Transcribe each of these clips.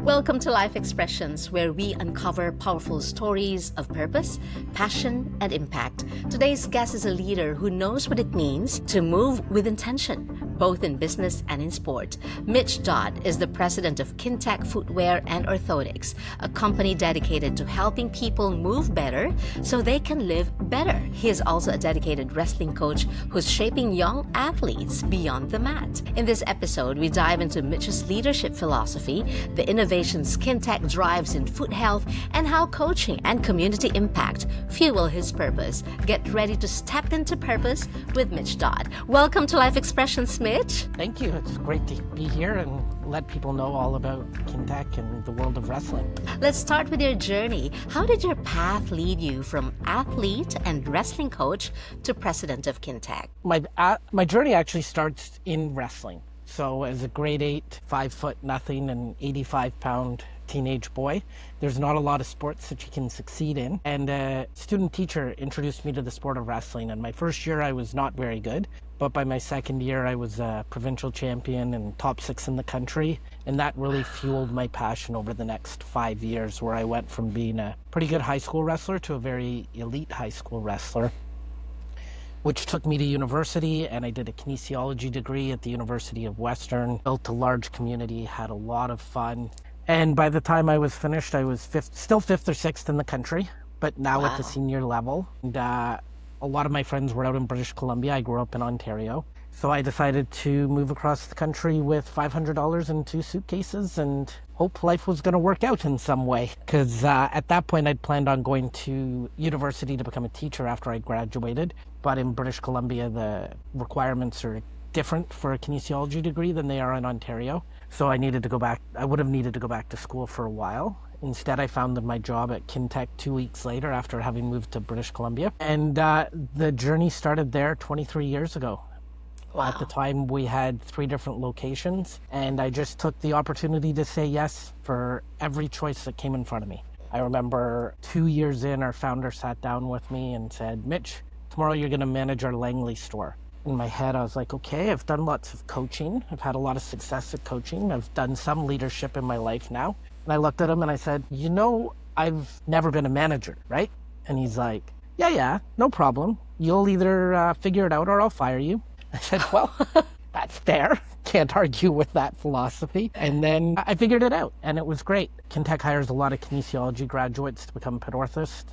Welcome to Life Expressions, where we uncover powerful stories of purpose, passion, and impact. Today's guest is a leader who knows what it means to move with intention, both in business and in sport. Mitch Dodd is the president of Kintec Footwear and Orthotics, a company dedicated to helping people move better so they can live better. He is also a dedicated wrestling coach who's shaping young athletes beyond the mat. In this episode, we dive into Mitch's leadership philosophy, the innovations Kintec drives in foot health, and how coaching and community impact fuel his purpose. Get ready to step into purpose with Mitch Dodd. Welcome to Life Expressions, Mitch. Thank you. It's great to be here and let people know all about Kintec and the world of wrestling. Let's start with your journey. How did your path lead you from athlete and wrestling coach to president of Kintec? My journey actually starts in wrestling. So as a grade 8, 5'0" and 85-pound teenage boy, there's not a lot of sports that you can succeed in. And a student teacher introduced me to the sport of wrestling. And my first year I was not very good, but by my second year I was a provincial champion and top 6 in the country. And that really fueled my passion over the next 5 years, where I went from being a pretty good high school wrestler to a very elite high school wrestler, which took me to university, and I did a kinesiology degree at the University of Western, built a large community, had a lot of fun. And by the time I was finished, I was still fifth or sixth in the country, but now at the senior level. And a lot of my friends were out in British Columbia. I grew up in Ontario. So I decided to move across the country with $500 in 2 suitcases and hope life was going to work out in some way. Because at that point, I'd planned on going to university to become a teacher after I graduated. But in British Columbia, the requirements are different for a kinesiology degree than they are in Ontario. So I would have needed to go back to school for a while. Instead, I found my job at Kintec 2 weeks later after having moved to British Columbia. And the journey started there 23 years ago. Wow. At the time, we had 3 different locations, and I just took the opportunity to say yes for every choice that came in front of me. I remember 2 years in, our founder sat down with me and said, "Mitch, tomorrow you're going to manage our Langley store." In my head, I was like, okay, I've done lots of coaching. I've had a lot of success at coaching. I've done some leadership in my life now. And I looked at him and I said, I've never been a manager, right? And he's like, yeah, no problem. You'll either figure it out or I'll fire you. I said, well, that's fair. Can't argue with that philosophy. And then I figured it out, and it was great. Kintec hires a lot of kinesiology graduates to become pit orthotists,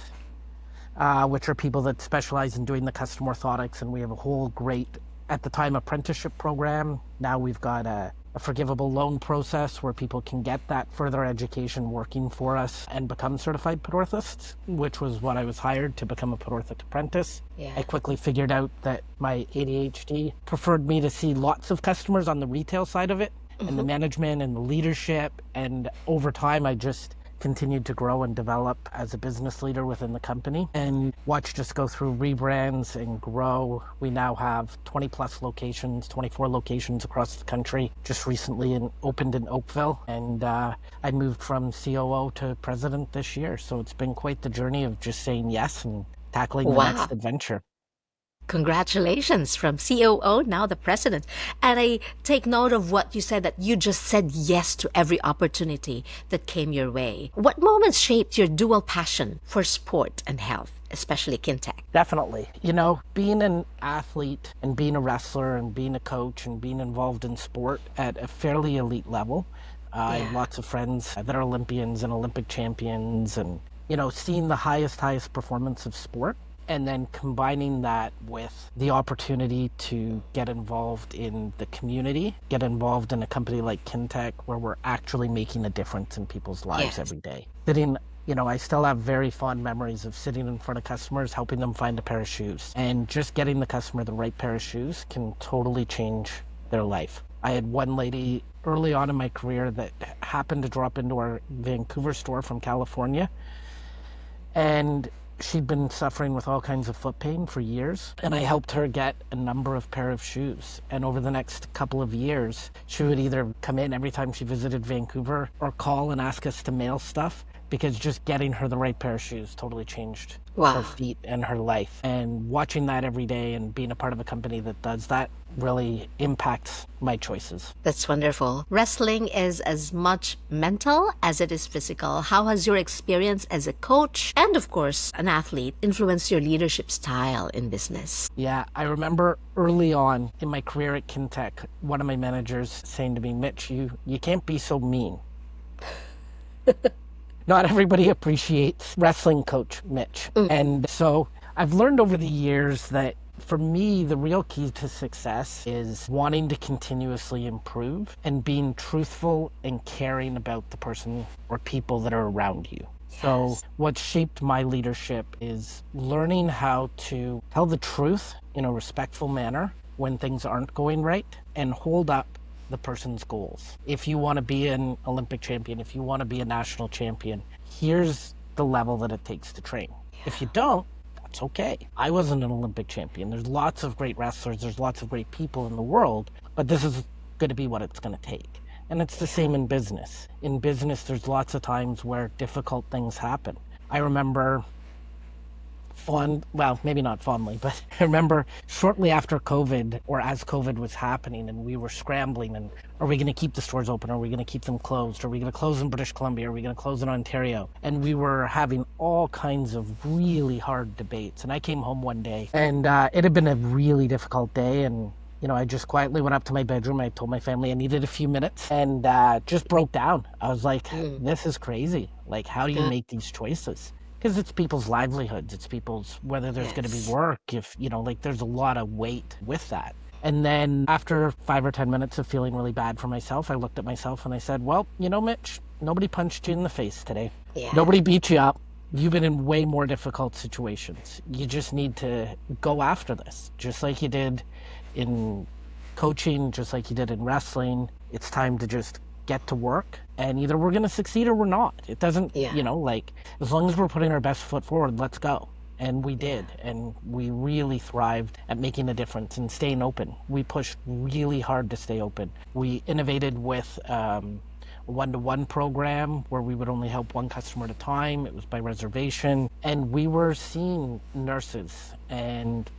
which are people that specialize in doing the custom orthotics. And we have a whole great, at the time, apprenticeship program. Now we've got a forgivable loan process where people can get that further education working for us and become certified pit orthotists, which was what I was hired to become a pit orthot apprentice. Yeah. I quickly figured out that my ADHD preferred me to see lots of customers on the retail side of it, and the management and the leadership. And over time, I just continued to grow and develop as a business leader within the company and watched us go through rebrands and grow. We now have 20 plus locations, 24 locations across the country. Just recently opened in Oakville, and I moved from COO to president this year. So it's been quite the journey of just saying yes and tackling the next adventure. Congratulations, from COO, now the president. And I take note of what you said, that you just said yes to every opportunity that came your way. What moments shaped your dual passion for sport and health, especially Kintec? Definitely. Being an athlete and being a wrestler and being a coach and being involved in sport at a fairly elite level. I have lots of friends that are Olympians and Olympic champions, and, seeing the highest performance of sport, and then combining that with the opportunity to get involved in the community, get involved in a company like Kintec, where we're actually making a difference in people's lives every day. I still have very fond memories of sitting in front of customers, helping them find a pair of shoes. And just getting the customer the right pair of shoes can totally change their life. I had one lady early on in my career that happened to drop into our Vancouver store from California, and she'd been suffering with all kinds of foot pain for years, and I helped her get a number of pair of shoes. And over the next couple of years, she would either come in every time she visited Vancouver or call and ask us to mail stuff. because just getting her the right pair of shoes totally changed Wow. her feet and her life. And watching that every day and being a part of a company that does that really impacts my choices. That's wonderful. Wrestling is as much mental as it is physical. How has your experience as a coach and, of course, an athlete influenced your leadership style in business? Yeah, I remember early on in my career at Kintec, one of my managers saying to me, Mitch, you can't be so mean. Not everybody appreciates wrestling coach Mitch. And so I've learned over the years that for me, the real key to success is wanting to continuously improve and being truthful and caring about the person or people that are around you. So what shaped my leadership is learning how to tell the truth in a respectful manner when things aren't going right and hold up the person's goals. If you want to be an Olympic champion, if you want to be a national champion, here's the level that it takes to train. If you don't, that's okay. I wasn't an Olympic champion. There's lots of great wrestlers, there's lots of great people in the world, but this is going to be what it's going to take. And it's the same in business. In business, there's lots of times where difficult things happen. I remember well, maybe not fondly, but I remember shortly after COVID, or as COVID was happening and we were scrambling, and are we going to keep the stores open? Are we going to keep them closed? Are we going to close in British Columbia? Are we going to close in Ontario? And we were having all kinds of really hard debates. And I came home one day and it had been a really difficult day. And I just quietly went up to my bedroom. I told my family I needed a few minutes and just broke down. I was like, this is crazy. Like, how do you make these choices? Because it's people's livelihoods. It's people's, whether there's going to be work, if, there's a lot of weight with that. And then after 5 or 10 minutes of feeling really bad for myself, I looked at myself and I said, well, Mitch, nobody punched you in the face today. Yeah. Nobody beat you up. You've been in way more difficult situations. You just need to go after this, just like you did in coaching, just like you did in wrestling. It's time to just get to work, and either we're going to succeed or we're not. It doesn't, as long as we're putting our best foot forward, let's go. And we did, and we really thrived at making a difference and staying open. We pushed really hard to stay open. We innovated with a one-to-one program where we would only help one customer at a time. It was by reservation, and we were seeing nurses and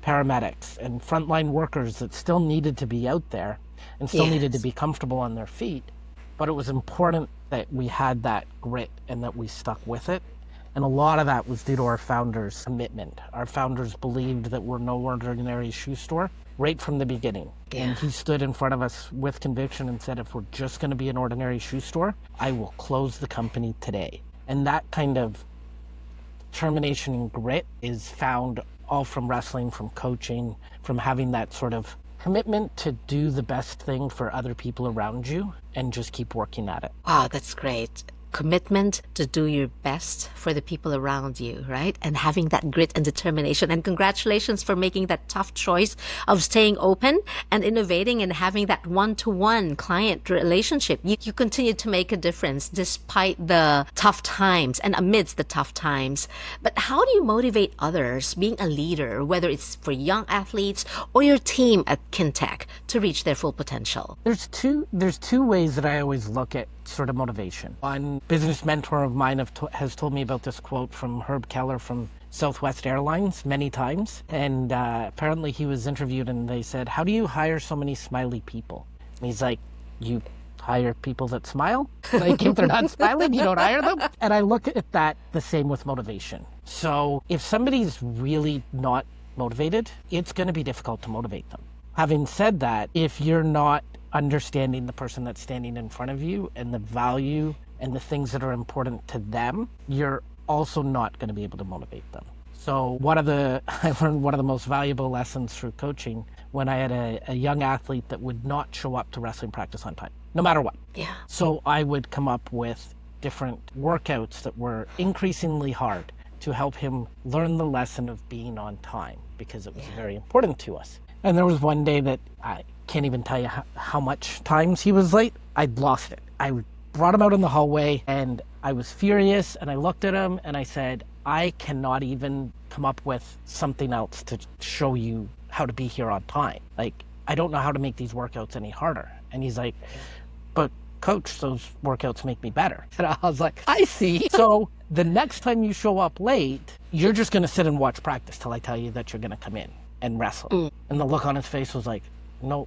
paramedics and frontline workers that still needed to be out there and still needed to be comfortable on their feet. But it was important that we had that grit and that we stuck with it. And a lot of that was due to our founders' commitment. Our founders believed that we're no ordinary shoe store right from the beginning. And he stood in front of us with conviction and said, if we're just going to be an ordinary shoe store, I will close the company today. And that kind of determination and grit is found all from wrestling, from coaching, from having that sort of commitment to do the best thing for other people around you and just keep working at it. Wow, that's great. Commitment to do your best for the people around you, right? And having that grit and determination. And congratulations for making that tough choice of staying open and innovating and having that one-to-one client relationship. You continue to make a difference despite the tough times and amidst the tough times. But how do you motivate others being a leader, whether it's for young athletes or your team at Kintec, to reach their full potential? There's two ways that I always look at sort of motivation. One business mentor of mine has told me about this quote from Herb Keller from Southwest Airlines many times. And apparently he was interviewed and they said, how do you hire so many smiley people? And he's like, you hire people that smile? Like, if they're not smiling, you don't hire them? And I look at that the same with motivation. So if somebody's really not motivated, it's going to be difficult to motivate them. Having said that, if you're not understanding the person that's standing in front of you and the value and the things that are important to them, you're also not going to be able to motivate them. So I learned one of the most valuable lessons through coaching when I had a young athlete that would not show up to wrestling practice on time, no matter what. Yeah. So I would come up with different workouts that were increasingly hard to help him learn the lesson of being on time, because it was very important to us. And there was one day that I can't even tell you how much times he was late. I'd lost it. I brought him out in the hallway and I was furious, and I looked at him and I said, I cannot even come up with something else to show you how to be here on time. Like, I don't know how to make these workouts any harder. And he's like, but coach, those workouts make me better. And I was like, I see. So the next time you show up late, you're just going to sit and watch practice till I tell you that you're going to come in and wrestle. And the look on his face was like, no,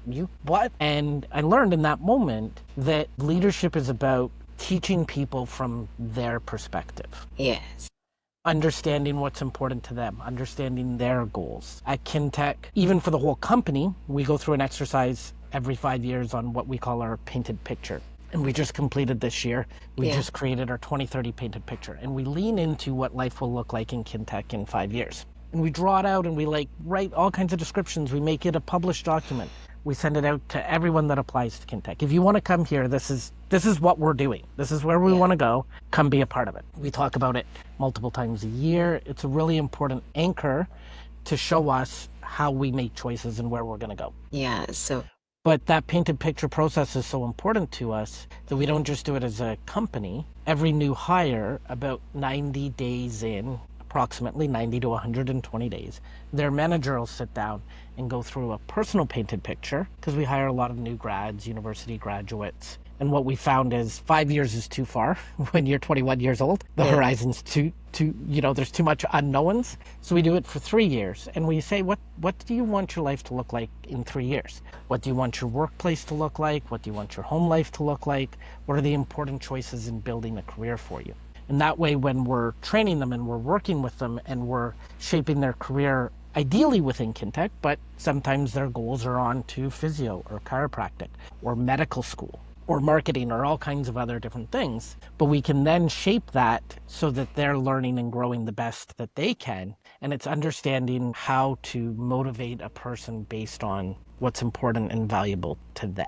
you what? And I learned in that moment that leadership is about teaching people from their perspective. Yes. Understanding what's important to them, understanding their goals. At Kintec, even for the whole company, we go through an exercise every 5 years on what we call our painted picture. And we just completed this year. We just created our 2030 painted picture. And we lean into what life will look like in Kintec in 5 years. And we draw it out and we write all kinds of descriptions. We make it a published document. We send it out to everyone that applies to Kintec. If you want to come here, this is what we're doing. This is where we want to go. Come be a part of it. We talk about it multiple times a year. It's a really important anchor to show us how we make choices and where we're going to go. Yeah, so... But that painted picture process is so important to us that we don't just do it as a company. Every new hire, about 90 days in, approximately 90 to 120 days, their manager will sit down and go through a personal painted picture, because we hire a lot of new grads, university graduates. And what we found is 5 years is too far when you're 21 years old. The horizon's too, there's too much unknowns. So we do it for 3 years. And we say, what do you want your life to look like in 3 years? What do you want your workplace to look like? What do you want your home life to look like? What are the important choices in building a career for you? And that way, when we're training them and we're working with them and we're shaping their career, ideally within Kintec, but sometimes their goals are on to physio or chiropractic or medical school or marketing or all kinds of other different things. But we can then shape that so that they're learning and growing the best that they can. And it's understanding how to motivate a person based on what's important and valuable to them.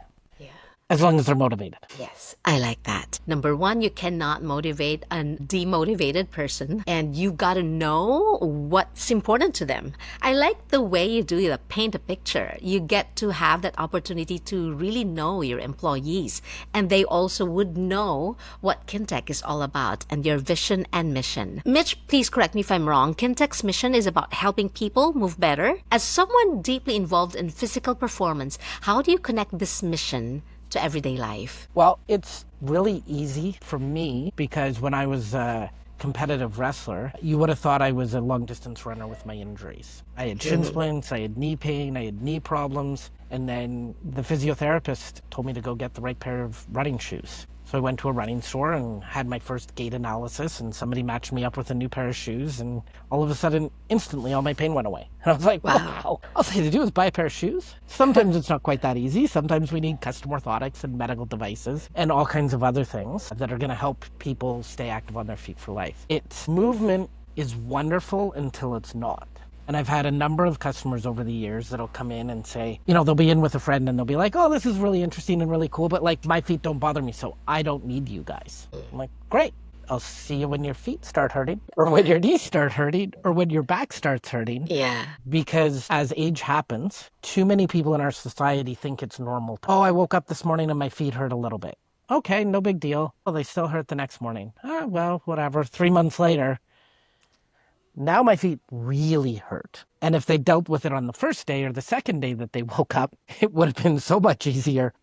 As long as they're motivated. Yes, I like that. Number one, you cannot motivate a demotivated person, and you've got to know what's important to them. I like the way you do it, paint a picture. You get to have that opportunity to really know your employees, and they also would know what Kintec is all about and your vision and mission. Mitch, please correct me if I'm wrong. Kintec's mission is about helping people move better. As someone deeply involved in physical performance, how do you connect this mission to everyday life? Well, it's really easy for me because when I was a competitive wrestler, you would have thought I was a long distance runner with my injuries. I had shin splints, I had knee pain, I had knee problems, and then the physiotherapist told me to go get the right pair of running shoes. So I went to a running store and had my first gait analysis, and somebody matched me up with a new pair of shoes, and all of a sudden, instantly, all my pain went away. And I was like, wow. All I had to do was buy a pair of shoes. Sometimes it's not quite that easy. Sometimes we need custom orthotics and medical devices and all kinds of other things that are going to help people stay active on their feet for life. Its movement is wonderful until it's not. And I've had a number of customers over the years that'll come in and say, they'll be in with a friend and they'll be like, oh, this is really interesting and really cool, but my feet don't bother me, so I don't need you guys. I'm like, great. I'll see you when your feet start hurting or when your knees start hurting or when your back starts hurting. Yeah. Because as age happens, too many people in our society think it's normal. Oh, I woke up this morning and my feet hurt a little bit. Okay, no big deal. Well, they still hurt the next morning. Oh, well, whatever. 3 months later, now my feet really hurt. And if they dealt with it on the first day or the second day that they woke up, it would have been so much easier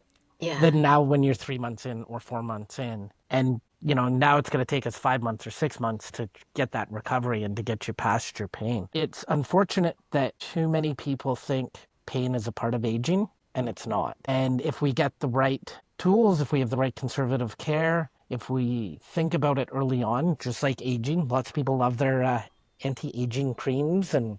than now when you're 3 months in or 4 months in. And, now it's going to take us 5 months or 6 months to get that recovery and to get you past your pain. It's unfortunate that too many people think pain is a part of aging, and it's not. And if we get the right tools, if we have the right conservative care, if we think about it early on, just like aging, lots of people love their anti-aging creams and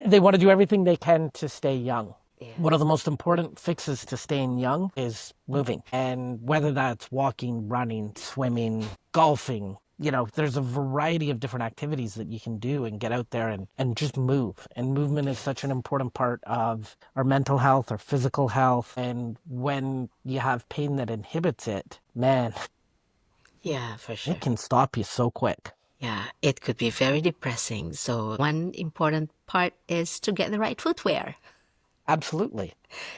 they want to do everything they can to stay young. One of the most important fixes to staying young is moving. And whether that's walking, running, swimming, golfing, there's a variety of different activities that you can do and get out there and just move. And movement is such an important part of our mental health, our physical health. And when you have pain that inhibits it, man, for sure. it can stop you so quick. Yeah, it could be very depressing. So one important part is to get the right footwear. Absolutely.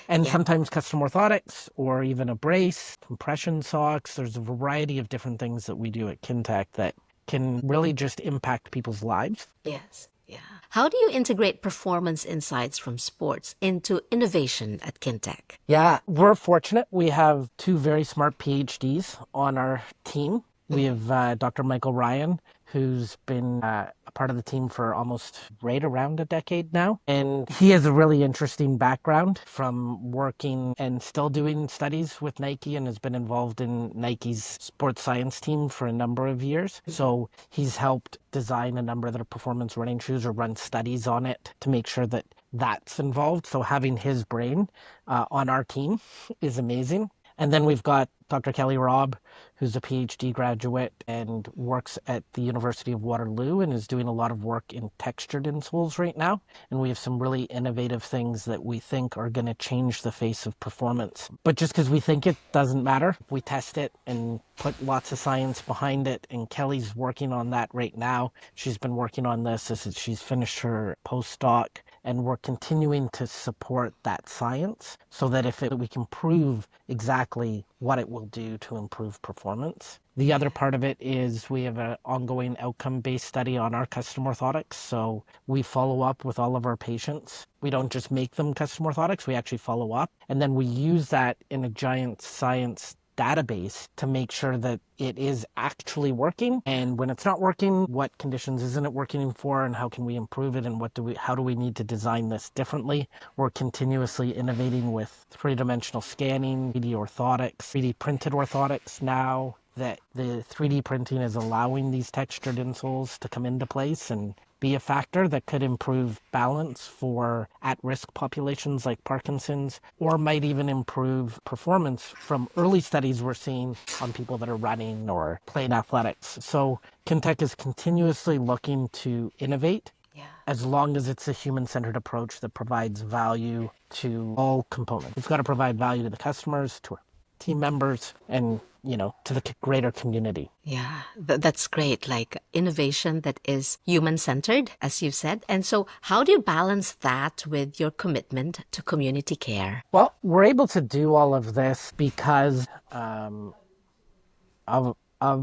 And sometimes custom orthotics or even a brace, compression socks. There's a variety of different things that we do at Kintec that can really just impact people's lives. Yes. Yeah. How do you integrate performance insights from sports into innovation at Kintec? Yeah, we're fortunate. We have two very smart PhDs on our team. We have Dr. Michael Ryan, who's been a part of the team for almost right around a decade now. And he has a really interesting background from working and still doing studies with Nike and has been involved in Nike's sports science team for a number of years. So he's helped design a number of their performance running shoes or run studies on it to make sure that that's involved. So having his brain on our team is amazing. And then we've got Dr. Kelly Robb, who's a PhD graduate and works at the University of Waterloo and is doing a lot of work in textured insoles right now. And we have some really innovative things that we think are going to change the face of performance. But just because we think it doesn't matter, we test it and put lots of science behind it. And Kelly's working on that right now. She's been working on this as she's finished her postdoc. And we're continuing to support that science so that we can prove exactly what it will do to improve performance. The other part of it is we have an ongoing outcome-based study on our custom orthotics. So we follow up with all of our patients. We don't just make them custom orthotics, we actually follow up. And then we use that in a giant science database to make sure that it is actually working, and when it's not working, what conditions isn't it working for, and how can we improve it, and how do we need to design this differently. We're continuously innovating with three-dimensional scanning, 3D orthotics, 3D printed orthotics now that the 3D printing is allowing these textured insoles to come into place and be a factor that could improve balance for at-risk populations like Parkinson's, or might even improve performance from early studies we're seeing on people that are running or playing athletics. So Kintec is continuously looking to innovate as long as it's a human-centered approach that provides value to all components. It's got to provide value to the customers, to our team members, and to the greater community. Yeah, that's great. Like innovation that is human-centered, as you've said. And so how do you balance that with your commitment to community care? Well, we're able to do all of this because of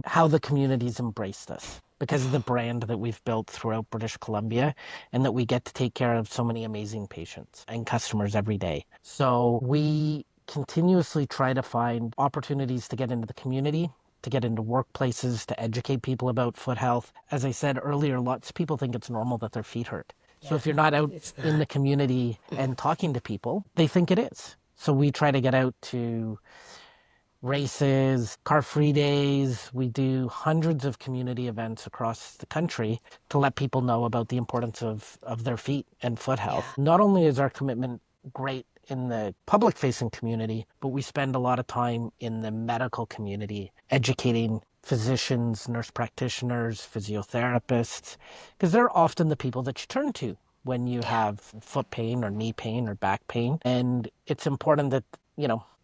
how the communities embraced us, because of the brand that we've built throughout British Columbia, and that we get to take care of so many amazing patients and customers every day. So we continuously try to find opportunities to get into the community, to get into workplaces, to educate people about foot health. As I said earlier, lots of people think it's normal that their feet hurt. So if you're not out in the community and talking to people, they think it is. So we try to get out to races, car-free days. We do hundreds of community events across the country to let people know about the importance of their feet and foot health. Not only is our commitment great in the public-facing community, but we spend a lot of time in the medical community educating physicians, nurse practitioners, physiotherapists, because they're often the people that you turn to when you have foot pain or knee pain or back pain. And it's important that,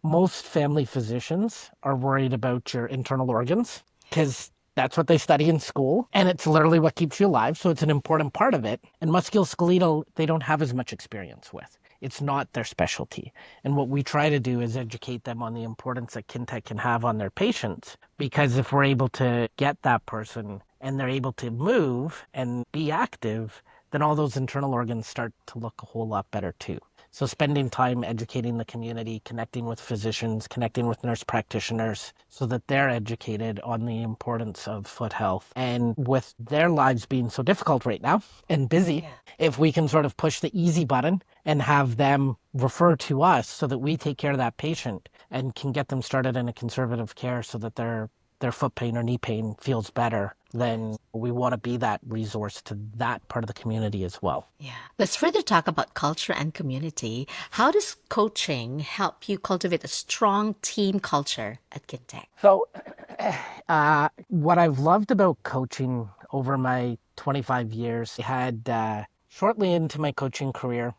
most family physicians are worried about your internal organs because that's what they study in school, and it's literally what keeps you alive, so it's an important part of it. And musculoskeletal, they don't have as much experience with. It's not their specialty. And what we try to do is educate them on the importance that Kintec can have on their patients, because if we're able to get that person and they're able to move and be active, then all those internal organs start to look a whole lot better too. So spending time educating the community, connecting with physicians, connecting with nurse practitioners so that they're educated on the importance of foot health. And with their lives being so difficult right now and busy, if we can sort of push the easy button and have them refer to us so that we take care of that patient and can get them started in a conservative care so that their foot pain or knee pain feels better, then we want to be that resource to that part of the community as well. Yeah. Let's further talk about culture and community. How does coaching help you cultivate a strong team culture at Kintec? So what I've loved about coaching over my 25 years, I had shortly into my coaching career,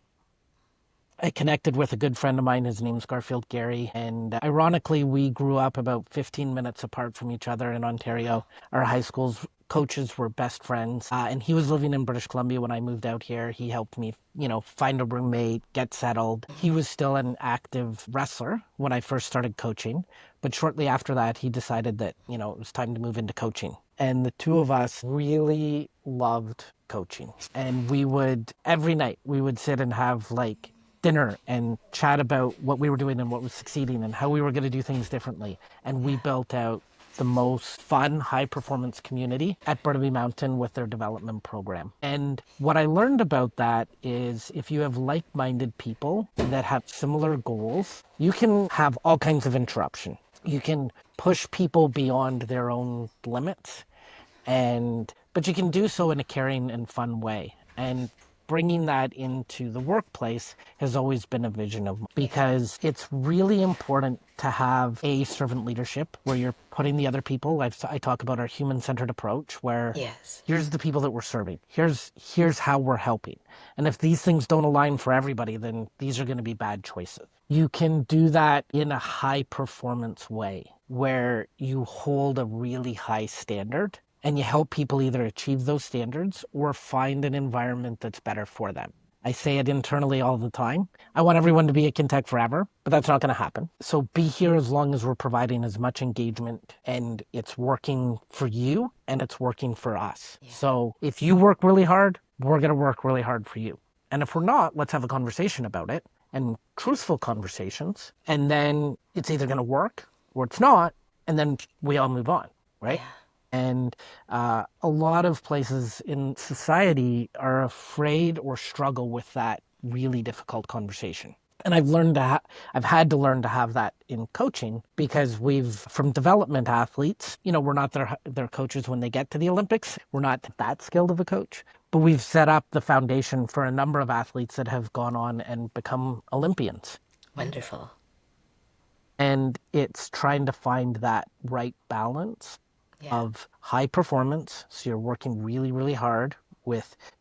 I connected with a good friend of mine. His name's Garfield Gary. And ironically, we grew up about 15 minutes apart from each other in Ontario. Our high schools coaches were best friends. And he was living in British Columbia when I moved out here. He helped me, find a roommate, get settled. He was still an active wrestler when I first started coaching. But shortly after that, he decided that, it was time to move into coaching. And the two of us really loved coaching. And every night, we would sit and have like dinner and chat about what we were doing and what was succeeding and how we were going to do things differently. And we built out the most fun, high-performance community at Burnaby Mountain with their development program. And what I learned about that is if you have like-minded people that have similar goals, you can have all kinds of interruption. You can push people beyond their own limits, but you can do so in a caring and fun way. And bringing that into the workplace has always been a vision of mine, because it's really important to have a servant leadership where you're putting the other people. I talk about our human-centered approach, where here's the people that we're serving. Here's how we're helping. And if these things don't align for everybody, then these are going to be bad choices. You can do that in a high-performance way where you hold a really high standard and you help people either achieve those standards or find an environment that's better for them. I say it internally all the time. I want everyone to be at Kintec forever, but that's not going to happen. So be here as long as we're providing as much engagement and it's working for you and it's working for us. So if you work really hard, we're going to work really hard for you. And if we're not, let's have a conversation about it, and truthful conversations. And then it's either going to work or it's not. And then we all move on, right? And a lot of places in society are afraid or struggle with that really difficult conversation. And I've had to learn to have that in coaching, because from development athletes, we're not their coaches when they get to the Olympics. We're not that skilled of a coach, but we've set up the foundation for a number of athletes that have gone on and become Olympians. Wonderful. And it's trying to find that right balance of high performance. So you're working really, really hard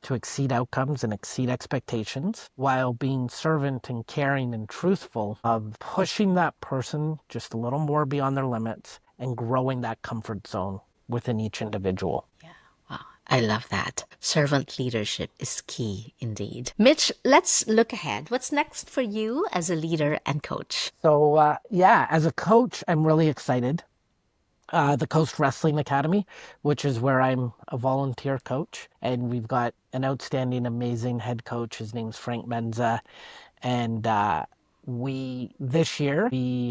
to exceed outcomes and exceed expectations, while being servant and caring and truthful, of pushing that person just a little more beyond their limits and growing that comfort zone within each individual. Wow, I love that. Servant leadership is key indeed. Mitch, let's look ahead. What's next for you as a leader and coach? So as a coach, I'm really excited. The Coast Wrestling Academy, which is where I'm a volunteer coach. And we've got an outstanding, amazing head coach. His name's Frank Menza. And this year, we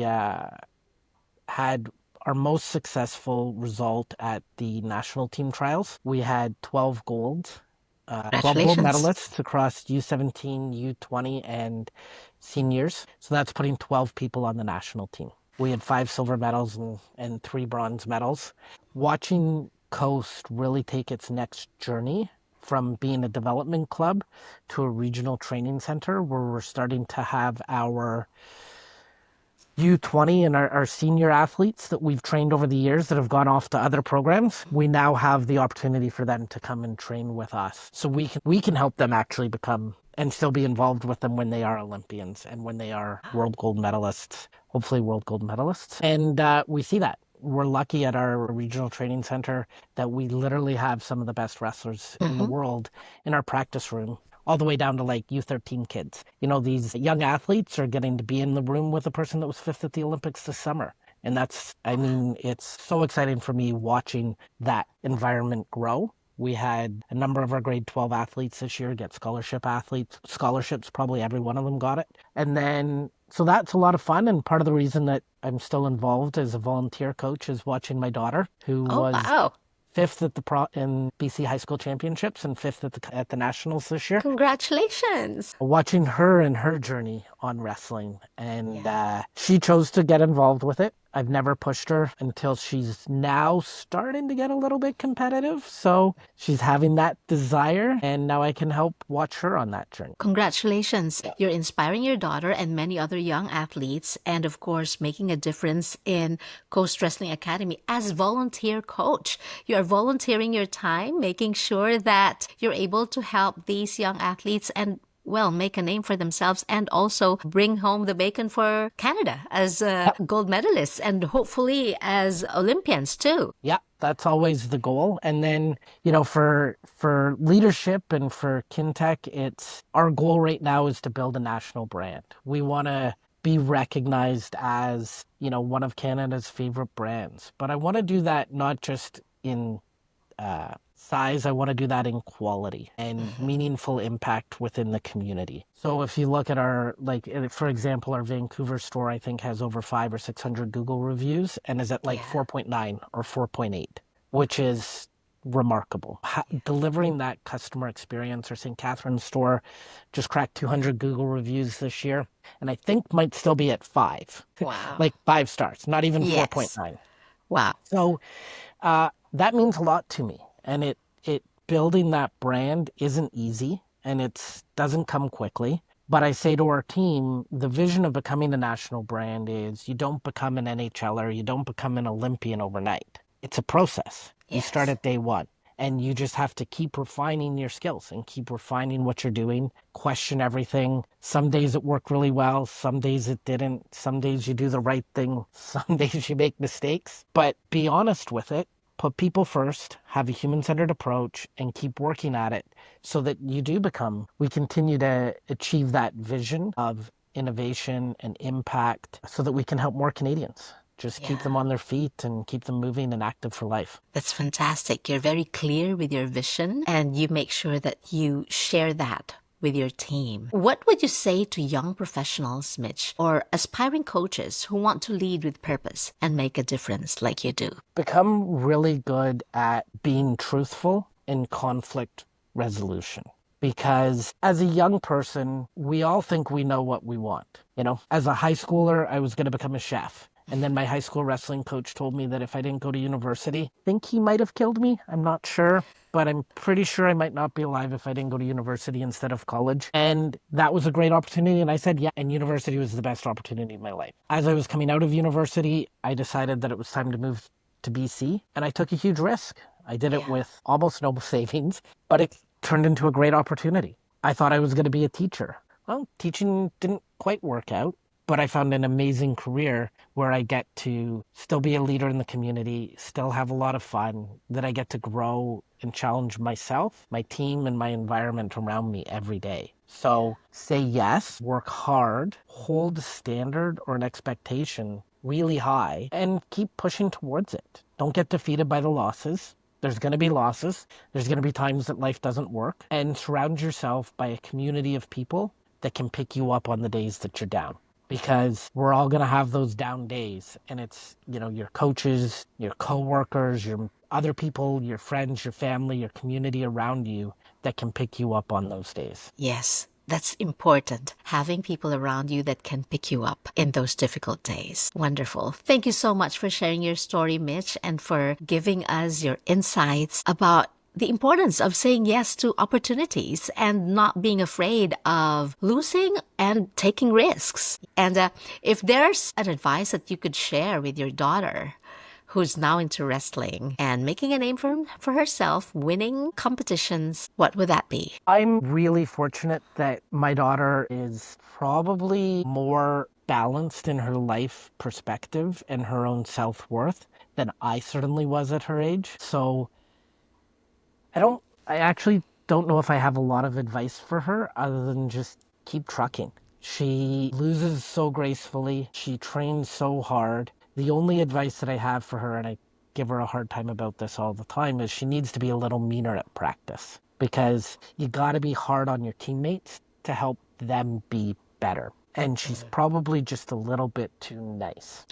had our most successful result at the national team trials. We had 12 gold medalists across U17, U20, and seniors. So that's putting 12 people on the national team. We had 5 silver medals and 3 bronze medals. Watching Coast really take its next journey from being a development club to a regional training center, where we're starting to have our U20 and our senior athletes that we've trained over the years that have gone off to other programs. We now have the opportunity for them to come and train with us. So we can help them actually become and still be involved with them when they are Olympians and when they are world gold medalists, hopefully world gold medalists. And we see that. We're lucky at our regional training center that we literally have some of the best wrestlers in the world in our practice room, all the way down to like U13 kids. These young athletes are getting to be in the room with a person that was 5th at the Olympics this summer. And it's so exciting for me watching that environment grow. We had a number of our grade 12 athletes this year get scholarships, probably every one of them got it. And then, so that's a lot of fun. And part of the reason that I'm still involved as a volunteer coach is watching my daughter, who was 5th in BC High School Championships and 5th at the Nationals this year. Congratulations. Watching her and her journey on wrestling. And she chose to get involved with it. I've never pushed her until she's now starting to get a little bit competitive. So she's having that desire, and now I can help watch her on that journey. Congratulations. You're inspiring your daughter and many other young athletes, and of course, making a difference in Coast Wrestling Academy as volunteer coach. You are volunteering your time, making sure that you're able to help these young athletes and well, make a name for themselves and also bring home the bacon for Canada as gold medalists and hopefully as Olympians too. Yeah, that's always the goal. And then, you know, for leadership and for Kintec, it's our goal right now is to build a national brand. We want to be recognized as, you know, one of Canada's favorite brands. But I want to do that not just in size. I want to do that in quality and meaningful impact within the community. So if you look at our, like, for example, our Vancouver store, I think has over 500 or 600 Google reviews and is at like 4.9 or 4.8, which is remarkable. Delivering that customer experience. Our St. Catharines store just cracked 200 Google reviews this year, and I think might still be at 5. Wow. Like 5 stars, not even Yes. 4.9. Wow. So that means a lot to me. And it building that brand isn't easy and it doesn't come quickly. But I say to our team, the vision of becoming a national brand is you don't become an NHLer, you don't become an Olympian overnight. It's a process. You start at day one. And you just have to keep refining your skills and keep refining what you're doing, question everything. Some days it worked really well, some days it didn't. Some days you do the right thing, some days you make mistakes. But be honest with it, put people first, have a human-centered approach, and keep working at it so that we continue to achieve that vision of innovation and impact so that we can help more Canadians. Just keep them on their feet and keep them moving and active for life. That's fantastic. You're very clear with your vision and you make sure that you share that with your team. What would you say to young professionals, Mitch, or aspiring coaches who want to lead with purpose and make a difference like you do? Become really good at being truthful in conflict resolution. Because as a young person, we all think we know what we want. You know, as a high schooler, I was going to become a chef. And then my high school wrestling coach told me that if I didn't go to university, I think he might have killed me. I'm not sure, but I'm pretty sure I might not be alive if I didn't go to university instead of college. And that was a great opportunity. And I said, yeah, and university was the best opportunity of my life. As I was coming out of university, I decided that it was time to move to BC. And I took a huge risk. I did it with almost no savings, but it turned into a great opportunity. I thought I was going to be a teacher. Well, teaching didn't quite work out. But I found an amazing career where I get to still be a leader in the community, still have a lot of fun, that I get to grow and challenge myself, my team, and my environment around me every day. So say yes, work hard, hold a standard or an expectation really high, and keep pushing towards it. Don't get defeated by the losses. There's going to be losses. There's going to be times that life doesn't work. And surround yourself by a community of people that can pick you up on the days that you're down. Because we're all going to have those down days. And it's, you know, your coaches, your coworkers, your other people, your friends, your family, your community around you that can pick you up on those days. Yes, that's important. Having people around you that can pick you up in those difficult days. Wonderful. Thank you so much for sharing your story, Mitch, and for giving us your insights about the importance of saying yes to opportunities and not being afraid of losing and taking risks. And if there's an advice that you could share with your daughter who's now into wrestling and making a name for herself, winning competitions, what would that be? I'm really fortunate that my daughter is probably more balanced in her life perspective and her own self-worth than I certainly was at her age. So I actually don't know if I have a lot of advice for her other than just keep trucking. She loses so gracefully. She trains so hard. The only advice that I have for her, and I give her a hard time about this all the time, is she needs to be a little meaner at practice because you got to be hard on your teammates to help them be better. And she's probably just a little bit too nice.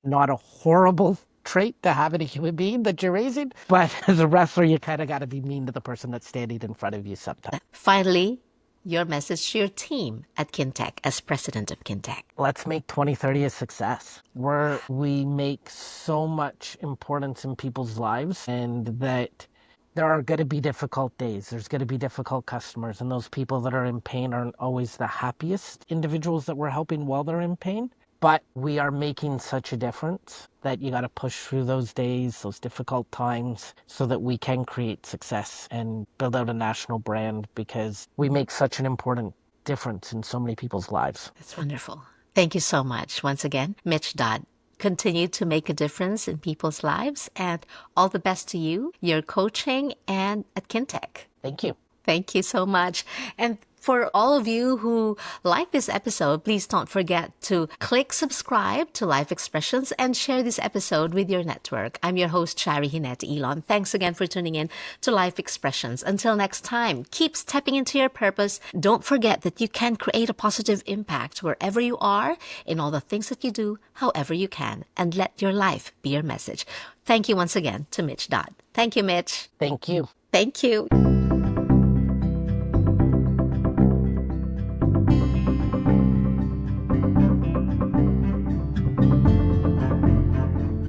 Not a horrible trait to have in a human being that you're raising, but as a wrestler, you kind of got to be mean to the person that's standing in front of you sometimes. Finally, your message to your team at Kintec as president of Kintec. Let's make 2030 a success, where we make so much importance in people's lives, and that there are going to be difficult days. There's going to be difficult customers, and those people that are in pain aren't always the happiest individuals that we're helping while they're in pain. but we are making such a difference that you got to push through those days, those difficult times, so that we can create success and build out a national brand, because we make such an important difference in so many people's lives. That's wonderful. Thank you so much. Once again, Mitch Dodd. Continue to make a difference in people's lives, and all the best to you, your coaching, and at Kintec. Thank you. Thank you so much. And for all of you who like this episode, please don't forget to click subscribe to Life Expressions and share this episode with your network. I'm your host, Shari Hinette Elon. Thanks again for tuning in to Life Expressions. Until next time, keep stepping into your purpose. Don't forget that you can create a positive impact wherever you are, in all the things that you do, however you can, and let your life be your message. Thank you once again to Mitch Dodd. Thank you, Mitch. Thank you. Thank you.